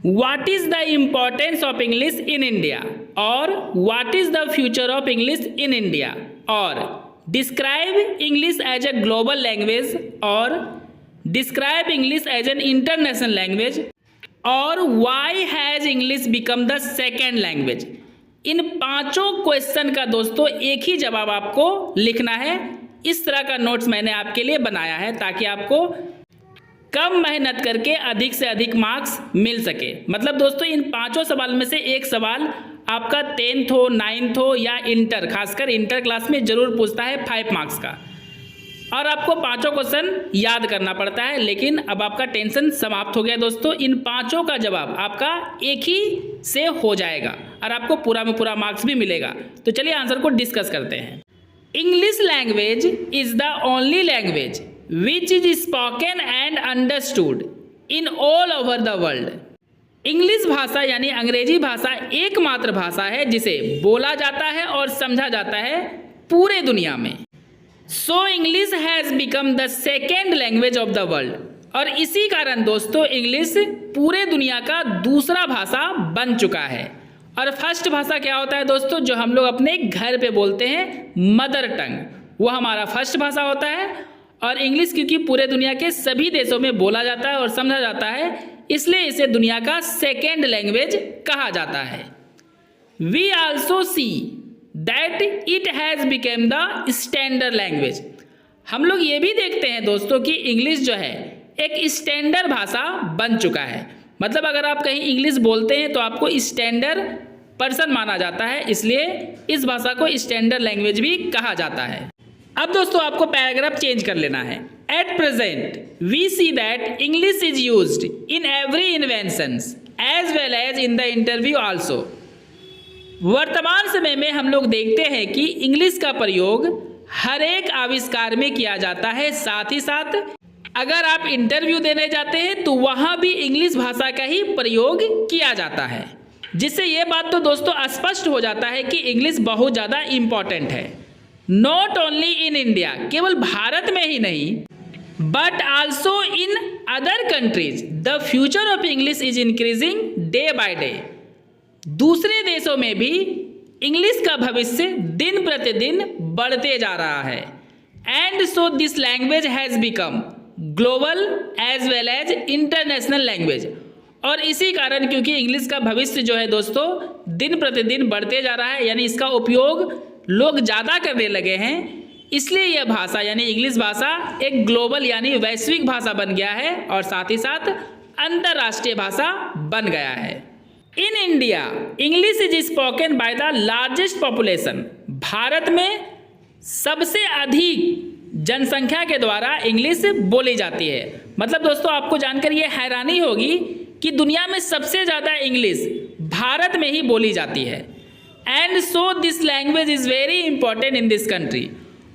What is the importance of English in India, और what is the future of English in India, और describe English as a global language, और describe English as an international language, और why has English become the second language. इन पांचों question का दोस्तों एक ही जवाब आपको लिखना है। इस तरह का नोट्स मैंने आपके लिए बनाया है ताकि आपको कम मेहनत करके अधिक से अधिक मार्क्स मिल सके। मतलब दोस्तों इन पांचों सवाल में से एक सवाल आपका 10th हो, 9th हो या इंटर, खासकर इंटर क्लास में जरूर पूछता है 5 मार्क्स का, और आपको पांचों क्वेश्चन याद करना पड़ता है। लेकिन अब आपका टेंशन समाप्त हो गया दोस्तों, इन पांचों का जवाब आपका एक ही से हो जाएगा और आपको पूरा में पूरा मार्क्स भी मिलेगा। तो चलिए आंसर को डिस्कस करते हैं। English language is the only language which is spoken and understood in all over the world. English भाषा यानी अंग्रेजी भाषा एकमात्र भाषा है जिसे बोला जाता है और समझा जाता है पूरे दुनिया में। So English has become the second language of the world, और इसी कारण दोस्तों इंग्लिश पूरे दुनिया का दूसरा भाषा बन चुका है। और फर्स्ट भाषा क्या होता है दोस्तों, जो हम लोग अपने घर पे बोलते हैं मदर टंग, वो हमारा फर्स्ट भाषा होता है। और इंग्लिश क्योंकि पूरे दुनिया के सभी देशों में बोला जाता है और समझा जाता है, इसलिए इसे दुनिया का सेकेंड लैंग्वेज कहा जाता है। We also see that it has became the standard language. हम लोग ये भी देखते हैं दोस्तों कि इंग्लिश जो है एक स्टैंडर्ड भाषा बन चुका है। मतलब अगर आप कहीं इंग्लिश बोलते हैं तो आपको स्टैंडर्ड पर्सन माना जाता है, इसलिए इस भाषा को स्टैंडर्ड लैंग्वेज भी कहा जाता है। अब दोस्तों आपको पैराग्राफ चेंज कर लेना है। At present we see that English is used in every inventions as well as in the interview also. वर्तमान समय में हम लोग देखते हैं कि इंग्लिश का प्रयोग हर एक आविष्कार में किया जाता है, साथ ही साथ अगर आप इंटरव्यू देने जाते हैं तो वहाँ भी इंग्लिश भाषा का ही प्रयोग किया जाता है, जिससे ये बात तो दोस्तों स्पष्ट हो जाता है कि इंग्लिश बहुत ज़्यादा इम्पॉर्टेंट है। नॉट ओनली इन इंडिया, केवल भारत में ही नहीं, but also in other countries the future of English is increasing day by day. दूसरे देशों में भी इंग्लिश का भविष्य दिन प्रतिदिन बढ़ते जा रहा है। And so this language has become global as well as international language. और इसी कारण क्योंकि इंग्लिश का भविष्य जो है दोस्तों दिन प्रतिदिन बढ़ते जा रहा है, यानी इसका उपयोग लोग ज़्यादा करने लगे हैं, इसलिए यह भाषा यानी इंग्लिश भाषा एक ग्लोबल यानी वैश्विक भाषा बन गया है और साथ ही साथ अंतर्राष्ट्रीय भाषा बन गया है। In India English is spoken by the largest population. Bharat में सबसे अधिक जनसंख्या के द्वारा इंग्लिश बोली जाती है। मतलब दोस्तों आपको जानकर ये हैरानी होगी कि दुनिया में सबसे ज़्यादा इंग्लिश भारत में ही बोली जाती है। And so this language is very important in this country,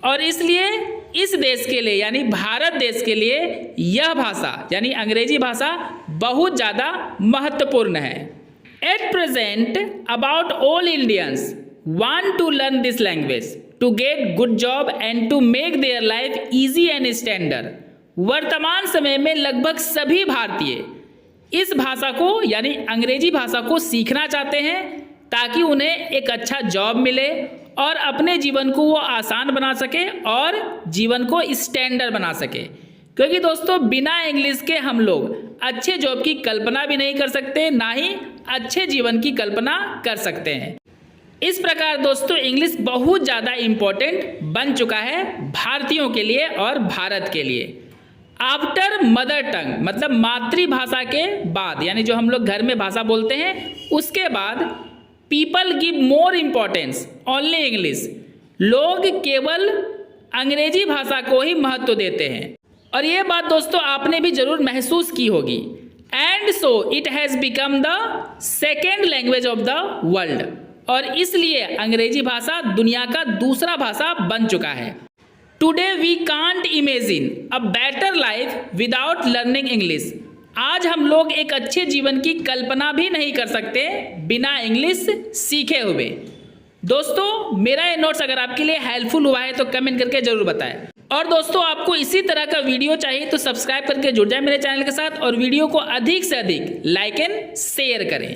और इसलिए इस देश के लिए यानी भारत देश के लिए यह भाषा यानी अंग्रेजी भाषा बहुत ज़्यादा महत्वपूर्ण है। At present about all Indians want to learn this language to get good job and to make their life easy and standard. वर्तमान समय में लगभग सभी भारतीय इस भाषा को यानी अंग्रेजी भाषा को सीखना चाहते हैं ताकि उन्हें एक अच्छा जॉब मिले और अपने जीवन को वो आसान बना सके और जीवन को स्टैंडर्ड बना सके। क्योंकि दोस्तों बिना इंग्लिश के हम लोग अच्छे जॉब की कल्पना भी नहीं कर सकते, ना ही अच्छे जीवन की कल्पना कर सकते हैं। इस प्रकार दोस्तों इंग्लिश बहुत ज़्यादा इम्पोर्टेंट बन चुका है भारतीयों के लिए और भारत के लिए। आफ्टर मदर टंग मतलब मातृभाषा के बाद यानी जो हम लोग घर में भाषा बोलते हैं उसके बाद people give more importance only English. लोग केवल अंग्रेजी भाषा को ही महत्व देते हैं, और ये बात दोस्तों आपने भी जरूर महसूस की होगी। And so it has become the second language of the world, और इसलिए अंग्रेजी भाषा दुनिया का दूसरा भाषा बन चुका है। Today we can't imagine a better life without learning English. आज हम लोग एक अच्छे जीवन की कल्पना भी नहीं कर सकते बिना इंग्लिश सीखे हुए। दोस्तों मेरा ये नोट्स अगर आपके लिए हेल्पफुल हुआ है तो कमेंट करके जरूर बताएं, और दोस्तों आपको इसी तरह का वीडियो चाहिए तो सब्सक्राइब करके जुड़ जाए मेरे चैनल के साथ और वीडियो को अधिक से अधिक लाइक एंड शेयर करें।